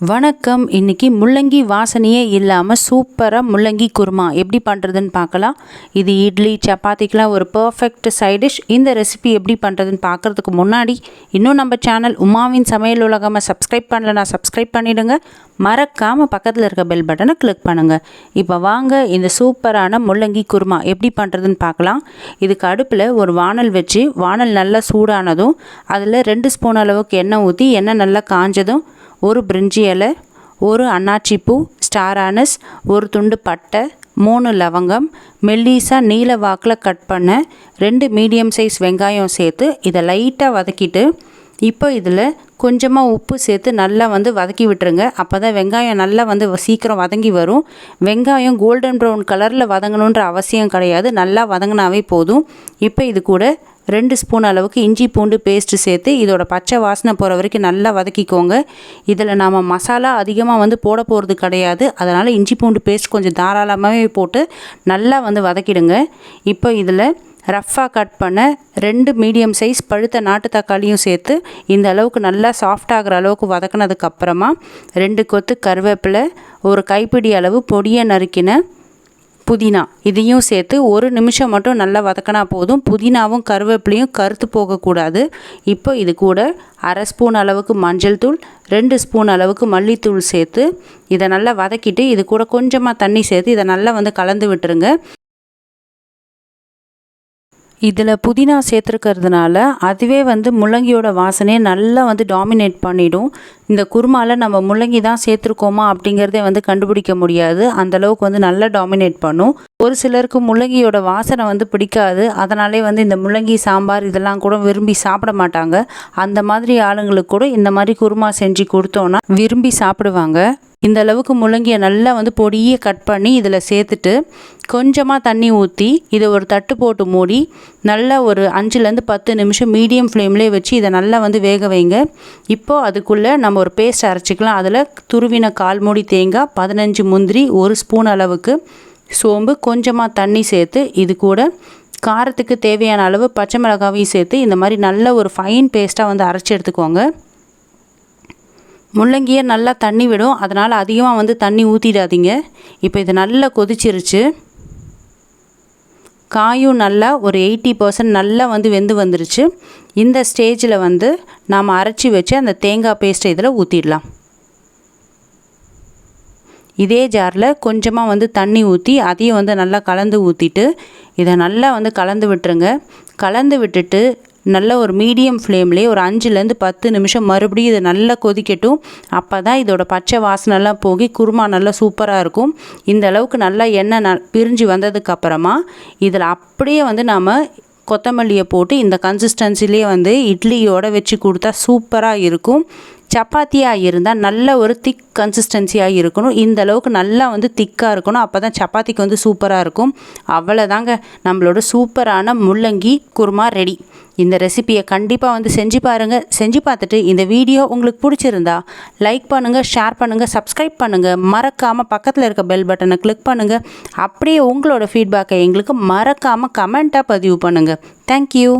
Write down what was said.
வணக்கம். இன்றைக்கி முள்ளங்கி வாசனையே இல்லாமல் சூப்பராக முள்ளங்கி குருமா எப்படி பண்ணுறதுன்னு பார்க்கலாம். இது இட்லி சப்பாத்திக்கெலாம் ஒரு பர்ஃபெக்ட் சைட் டிஷ். இந்த ரெசிபி எப்படி பண்ணுறதுன்னு பார்க்குறதுக்கு முன்னாடி இன்னும் நம்ம சேனல் உமாவின் சமையல் உலகமாக சப்ஸ்கிரைப் பண்ணலன்னா சப்ஸ்கிரைப் பண்ணிவிடுங்க. மறக்காமல் பக்கத்தில் இருக்க பெல் பட்டனை கிளிக் பண்ணுங்கள். இப்போ வாங்க இந்த சூப்பரான முள்ளங்கி குருமா எப்படி பண்ணுறதுன்னு பார்க்கலாம். இதுக்கு அடுப்பில் ஒரு வானல் வச்சு வானல் நல்லா சூடானதும் அதில் 2 ஸ்பூன் அளவுக்கு எண்ணெய் ஊற்றி எண்ணெய் நல்லா காஞ்சதும் ஒரு பிரிஞ்சி இலை, ஒரு அன்னாச்சிப்பூ, ஸ்டார் ஆனஸ், ஒரு துண்டு பட்டை, 3 லவங்கம், மெல்லிசாக நீல வாக்கில் கட் பண்ண 2 மீடியம் சைஸ் வெங்காயம் சேர்த்து இதை லைட்டாக வதக்கிட்டு இப்போ இதில் கொஞ்சமாக உப்பு சேர்த்து நல்லா வதக்கி விட்டுருங்க. அப்போ தான் வெங்காயம் நல்லா சீக்கிரம் வதங்கி வரும். வெங்காயம் கோல்டன் ப்ரௌன் கலரில் வதங்கணுன்ற அவசியம் கிடையாது, நல்லா வதங்கினாவே போதும். இப்போ இது கூட 2 ஸ்பூன் அளவுக்கு இஞ்சி பூண்டு பேஸ்ட்டு சேர்த்து இதோட பச்சை வாசனை போகிற வரைக்கும் நல்லா வதக்கிக்கோங்க. இதில் நாம் மசாலா அதிகமாக போட போகிறது கிடையாது, அதனால் இஞ்சி பூண்டு பேஸ்ட் கொஞ்சம் தாராளமாகவே போட்டு நல்லா வதக்கிடுங்க. இப்போ இதில் ரஃப்பாக கட் பண்ண 2 மீடியம் சைஸ் பழுத்த நாட்டு தக்காளியும் சேர்த்து இந்த அளவுக்கு நல்லா சாஃப்டாகிற அளவுக்கு வதக்கினதுக்கப்புறமா 2 கொத்து கருவேப்பிலை, ஒரு கைப்பிடி அளவு பொடியை நறுக்கின புதினா இதையும் சேர்த்து 1 நிமிஷம் மட்டும் நல்லா வதக்கினா போதும். புதினாவும் கருவேப்பிலையும் கருத்து போகக்கூடாது. இப்போ இது கூட 1/2 ஸ்பூன் அளவுக்கு மஞ்சள் தூள், 2 ஸ்பூன் அளவுக்கு மல்லித்தூள் சேர்த்து இதை நல்லா வதக்கிட்டு இது கூட கொஞ்சமாக தண்ணி சேர்த்து இதை நல்லா கலந்து விட்டுருங்க. இதில் புதினா சேர்த்துருக்கிறதுனால அதுவே முள்ளங்கியோட வாசனையை நல்லா டாமினேட் பண்ணிடும். இந்த குருமாவில் நம்ம முள்ளங்கி தான் சேர்த்துருக்கோமா அப்படிங்கிறதே கண்டுபிடிக்க முடியாது, அந்தளவுக்கு நல்லா டாமினேட் பண்ணும். ஒரு சிலருக்கு முள்ளங்கியோட வாசனை பிடிக்காது, அதனாலே இந்த முள்ளங்கி சாம்பார் இதெல்லாம் கூட விரும்பி சாப்பிட மாட்டாங்க. அந்த மாதிரி ஆளுங்களுக்கு கூட இந்த மாதிரி குருமா செஞ்சு கொடுத்தோன்னா விரும்பி சாப்பிடுவாங்க. இந்த அளவுக்கு முள்ளங்கியை நல்லா பொடியை கட் பண்ணி இதில் சேர்த்துட்டு கொஞ்சமாக தண்ணி ஊற்றி இதை ஒரு தட்டு போட்டு மூடி நல்லா ஒரு 5லேருந்து 10 நிமிஷம் மீடியம் ஃப்ளேம்லேயே வச்சு இதை நல்லா வேக வைங்க. இப்போது அதுக்குள்ளே நம்ம ஒரு பேஸ்ட் அரைச்சிக்கலாம். அதில் துருவின 1/4 மூடி தேங்காய், 15 முந்திரி, 1 ஸ்பூன் அளவுக்கு சோம்பு, கொஞ்சமாக தண்ணி சேர்த்து இது கூட காரத்துக்கு தேவையான அளவு பச்சை மிளகாவையும் சேர்த்து இந்த மாதிரி நல்ல ஒரு ஃபைன் பேஸ்ட்டாக அரைச்சி எடுத்துக்கோங்க. முள்ளங்கியே நல்லா தண்ணி விடும், அதனால் அதிகமாக தண்ணி ஊற்றிடாதீங்க. இப்போ இது நல்லா கொதிச்சிருச்சு. காயும் நல்லா ஒரு 80% நல்லா வெந்து வந்துருச்சு. இந்த ஸ்டேஜில் நாம் அரைச்சி வச்சு அந்த தேங்காய் பேஸ்ட்டை இதில் ஊற்றிடலாம். இதே ஜாரில் கொஞ்சமாக தண்ணி ஊற்றி அதையும் நல்லா கலந்து ஊற்றிட்டு இதை நல்லா கலந்து விட்டுருங்க. கலந்து விட்டுட்டு நல்ல ஒரு மீடியம் ஃப்ளேம்லேயே ஒரு 5லேருந்து 10 நிமிஷம் மறுபடியும் இதை நல்லா கொதிக்கட்டும். அப்போ தான் இதோட பச்சை வாசனைலாம் போகி குருமா நல்லா சூப்பராக இருக்கும். இந்த அளவுக்கு நல்லா எண்ணெய் பிரிஞ்சு வந்ததுக்கப்புறமா இதில் அப்படியே நாம் கொத்தமல்லியை போட்டு இந்த கன்சிஸ்டன்சிலே இட்லியோடு வச்சு கொடுத்தா சூப்பராக இருக்கும். சப்பாத்தியாக இருந்தால் நல்ல ஒரு திக் கன்சிஸ்டன்சியாக இருக்கணும். இந்த அளவுக்கு நல்லா திக்காக இருக்கணும், அப்போ தான் சப்பாத்திக்கு சூப்பராக இருக்கும். அவ்வளோதாங்க, நம்மளோட சூப்பரான முள்ளங்கி குருமா ரெடி. இந்த ரெசிபியை கண்டிப்பாக செஞ்சு பாருங்கள். செஞ்சு பார்த்துட்டு இந்த வீடியோ உங்களுக்கு பிடிச்சிருந்தா லைக் பண்ணுங்கள், ஷேர் பண்ணுங்கள், சப்ஸ்கிரைப் பண்ணுங்கள். மறக்காமல் பக்கத்தில் இருக்க பெல் பட்டனை கிளிக் பண்ணுங்கள். அப்படியே உங்களோட ஃபீட்பேக்கை எங்களுக்கு மறக்காமல் கமெண்ட்டாக பதிவு பண்ணுங்கள். தேங்க்யூ.